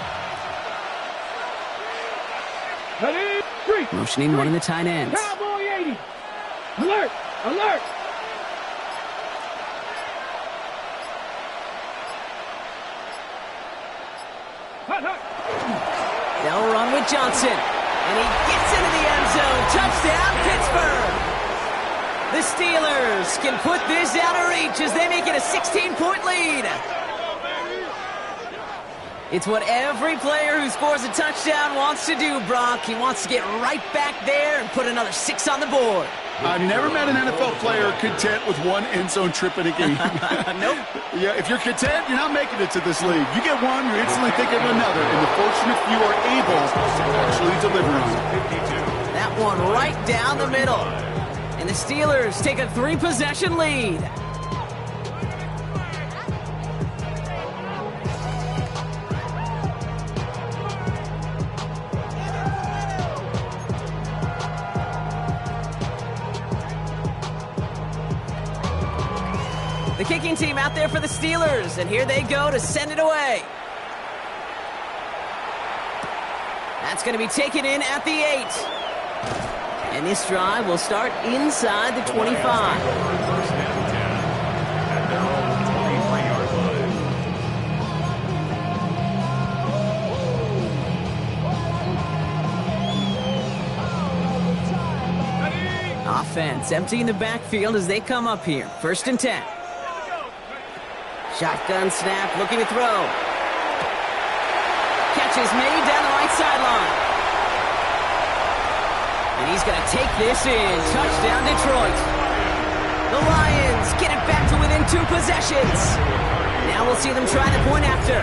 Motioning one of the tight ends. Cowboy 80. Alert! Alert! They'll run with Johnson. And he gets into the end zone. Touchdown, Pittsburgh! The Steelers can put this out of reach as they make it a 16-point lead. It's what every player who scores a touchdown wants to do, Brock. He wants to get right back there and put another 6 on the board. I've never met an NFL player content with one end zone trip in a game. Nope. Yeah, if you're content, you're not making it to this league. You get one, you're instantly thinking of another, and the fortunate few are able to actually deliver on it. That one right down the middle. And the Steelers take a 3-possession lead. The kicking team out there for the Steelers, and here they go to send it away. That's going to be taken in at the 8. And this drive will start inside the 25. First and 10 at their own 23-yard line. Offense emptying the backfield as they come up here. First and 10. Shotgun snap, looking to throw. Catch is made down the right sideline. And he's going to take this in. Touchdown, Detroit. The Lions get it back to within 2 possessions. Now we'll see them try the point after.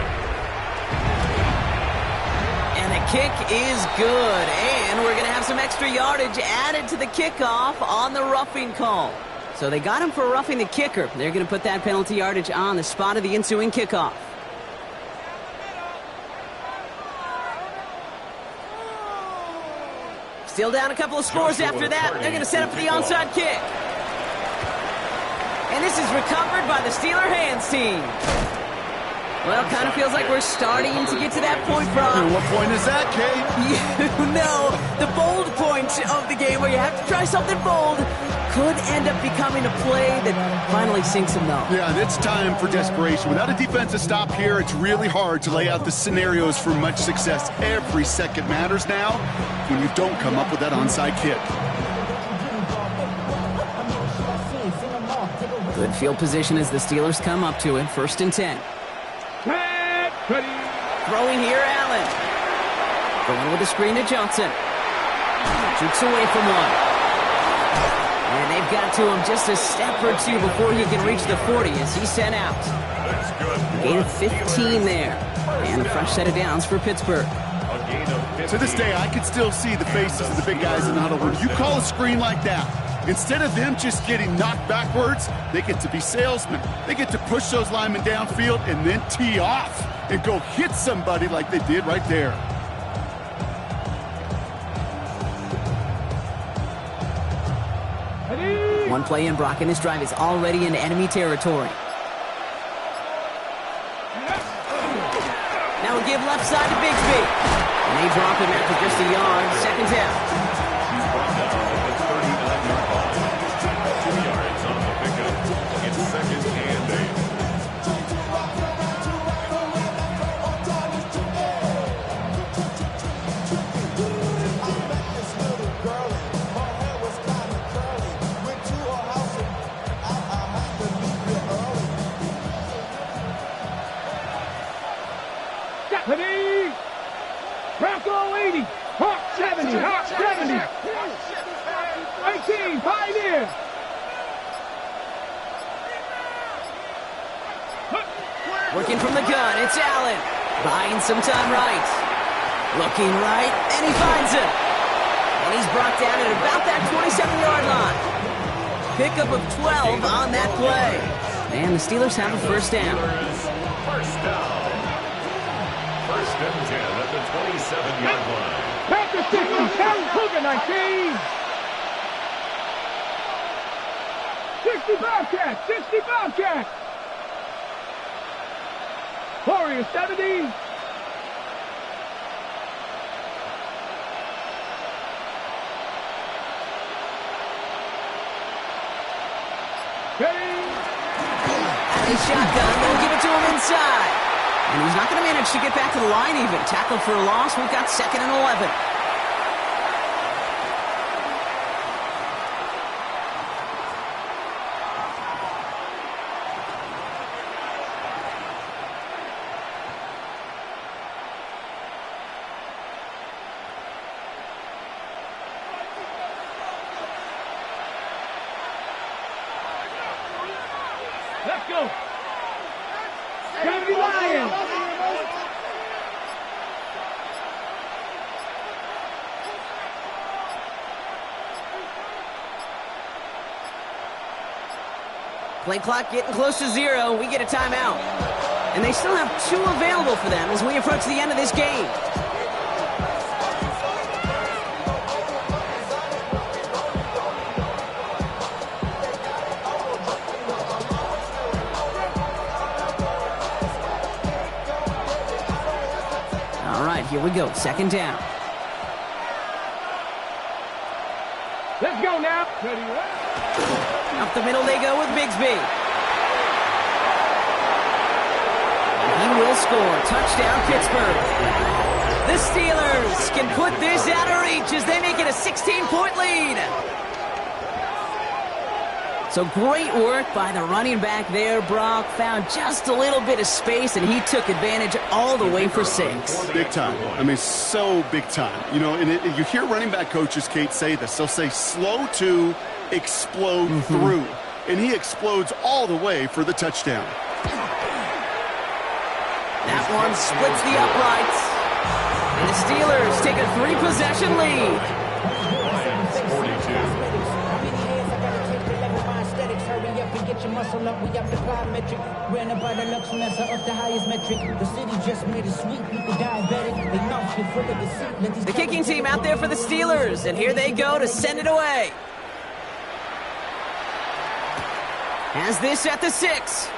And the kick is good. And we're going to have some extra yardage added to the kickoff on the roughing call. So they got him for roughing the kicker. They're going to put that penalty yardage on the spot of the ensuing kickoff. Still down a couple of scores after that. They're going to set up for the onside kick. And this is recovered by the Steeler hands team. Well, kind of feels like we're starting to get to that point, Brock. And what point is that, Kate? You know, the bold point of the game where you have to try something bold could end up becoming a play that finally sinks them, though. Yeah, it's time for desperation. Without a defensive stop here, it's really hard to lay out the scenarios for much success. Every second matters now when you don't come up with that onside kick. Good field position as the Steelers come up to it. First and 10. Throwing here, Allen. Going with a screen to Johnson. Shoots away from one. And they've got to him just a step or two before he can reach the 40 as he's sent out. A gain of 15 there. And a fresh set of downs for Pittsburgh. To this day, I can still see the faces of the big guys in the huddle. When you call a screen like that, instead of them just getting knocked backwards, they get to be salesmen. They get to push those linemen downfield and then tee off and go hit somebody like they did right there. One play in, Brock, and this drive is already into enemy territory. Now we'll give left side to Bigsby. And they drop him after just a yard. Second down. He's brought down at the 39-yard line. 2 yards on the pickup. It's second and 8. Bronco 80, Hawk 70, Hawk 70. 18, Pioneer. Working from the gun, it's Allen. Buying some time right. Looking right, and he finds him. And he's brought down at about that 27-yard line. Pickup of 12 on that play. And the Steelers have a first down. First down. First and 10 at the 27-yard line. Panther 60, Terry Cougar 19. 60 Bobcat, 60 Bobcat. Warriors 70. A shotgun, they'll give it to him inside. And he's not going to manage to get back to the line even. Tackled for a loss, we've got 2nd and 11. Let's go. 70 Lions. Play clock getting close to 0. We get a timeout. And they still have 2 available for them as we approach the end of this game. All right, here we go. 2nd down. Let's go now. Ready, Up the middle they go with Bigsby. He will score. Touchdown, Pittsburgh. The Steelers can put this out of reach as they make it a 16-point lead. So great work by the running back there, Brock. Found just a little bit of space, and he took advantage all the way for 6. Big time. I mean, so big time. You know, and you hear running back coaches, Kate, say this. They'll say slow to explode through. And he explodes all the way for the touchdown. That one splits the uprights. And the Steelers take a 3-possession lead. Muscle up, we up the plyometric. Ran about the lux mesa up the highest metric. The city just made it sweet. People diabetic. They know you're full of deceit. The kicking team out there for the Steelers, and here they go to send it away. Has this at the 6.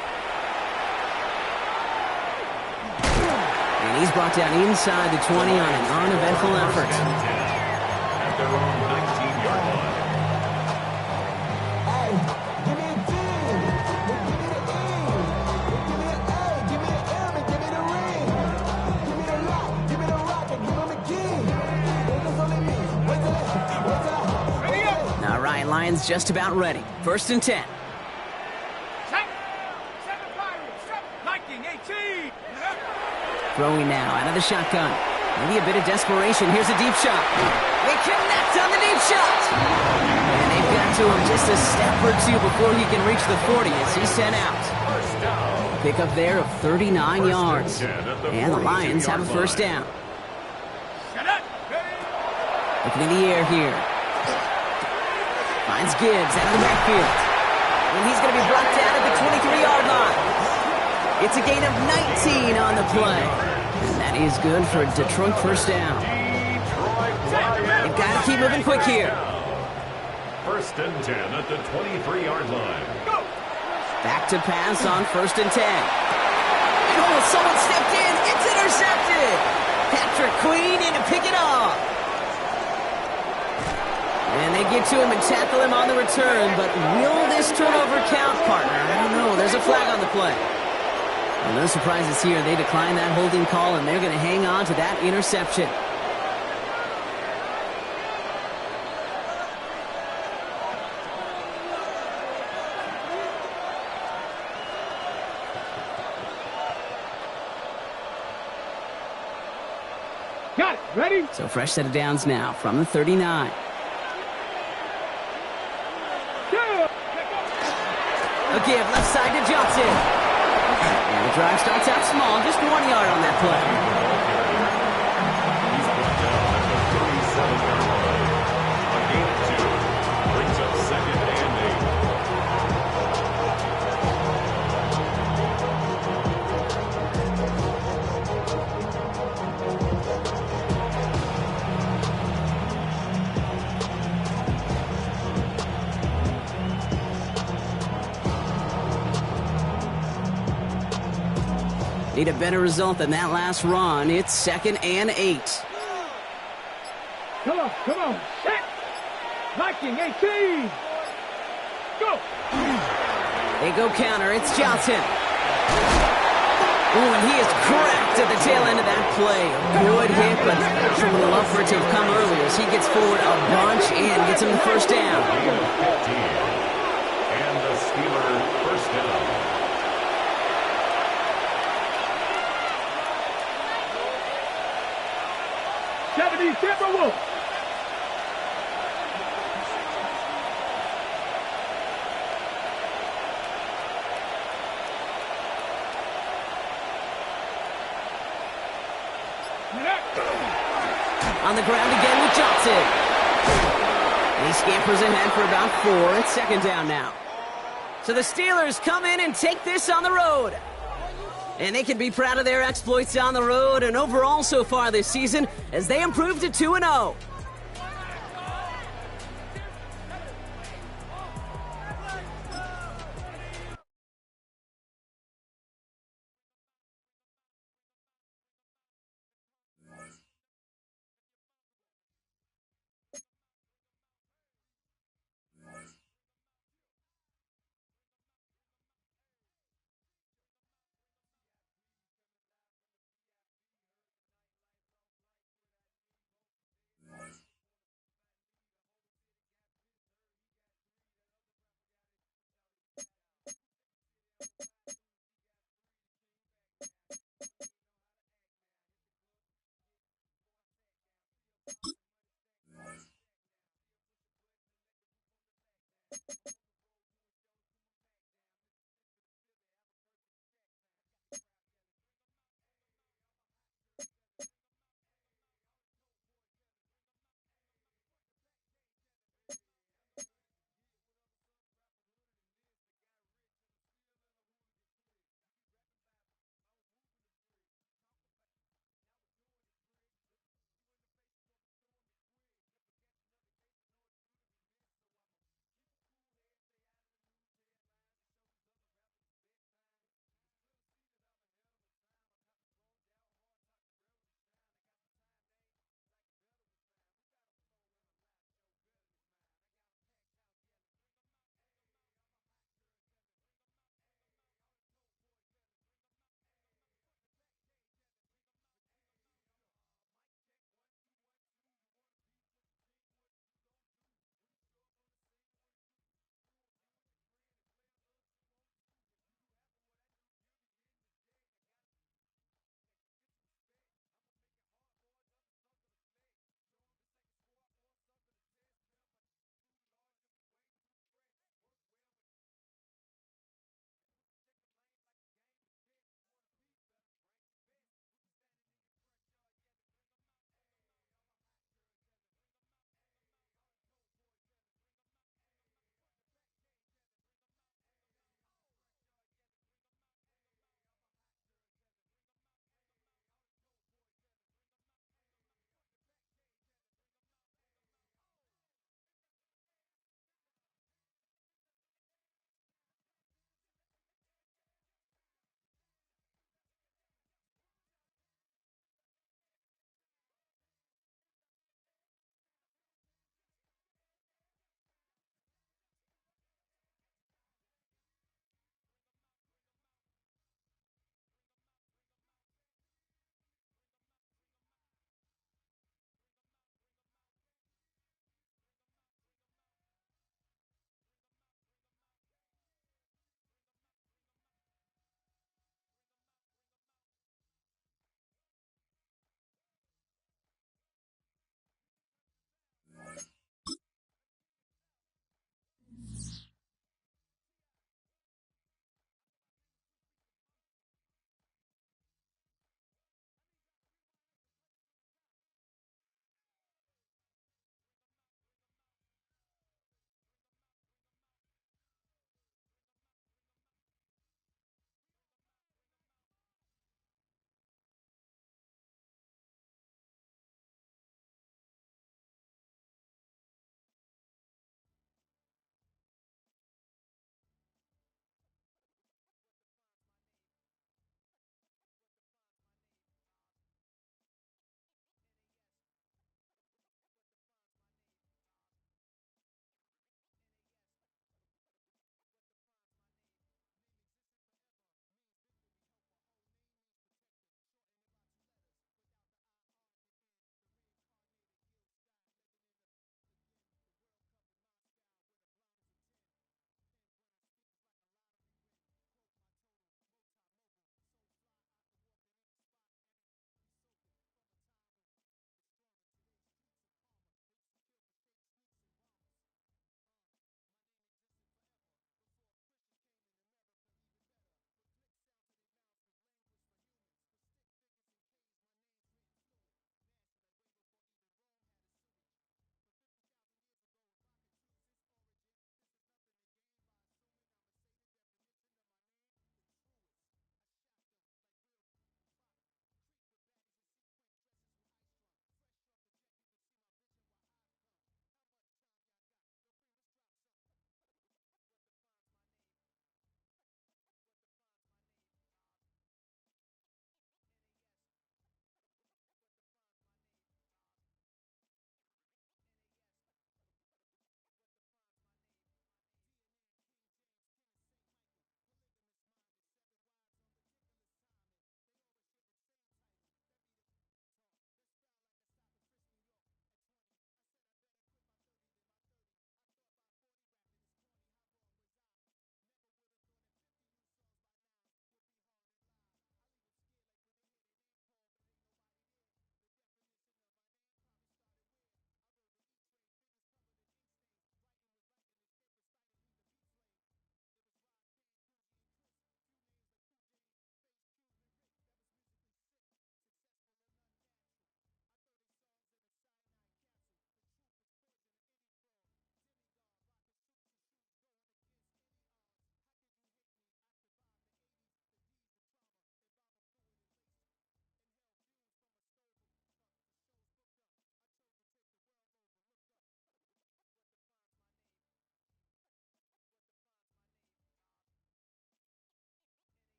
And he's brought down inside the 20 on an uneventful effort. At their own 19-yard line. Lions just about ready. 1st and 10. Throwing now out of the shotgun. Maybe a bit of desperation. Here's a deep shot. They connect on the deep shot. And they've got to him just a step or 2 before he can reach the 40 as he's sent out. Pick up there of 39 yards. And the Lions have a 1st down. Looking in the air here. Finds Gibbs out of the backfield. And he's going to be brought down at the 23-yard line. It's a gain of 19 on the play. And that is good for a Detroit 1st down. They've got to keep moving quick here. 1st and 10 at the 23-yard line. Back to pass on 1st and 10. Oh, someone stepped in. It's intercepted. Patrick Queen in to pick it off. And they get to him and tackle him on the return, but will this turnover count, partner? I don't know. There's a flag on the play. Well, no surprises here. They decline that holding call, and they're going to hang on to that interception. Got it. Ready? So fresh set of downs now from the 39. A give left side to Johnson. And the drive starts out small, just 1 yard on that play. He's brought down at the 37-yard line. A gain of 2 brings up 2nd and 8. Need a better result than that last run. It's 2nd and 8. Come on. Set. Viking 18. Go. They go counter. It's Johnson. Ooh, and he is cracked at the tail end of that play. A good hit, but sure would love for it to have come earlier as he gets forward a bunch and gets him the first down. And the Steeler first down. Timberwolves. On the ground again with Johnson. He scampers ahead for about 4. It's 2nd down now. So the Steelers come in and take this on the road. And they can be proud of their exploits on the road and overall so far this season as they improve to 2-0.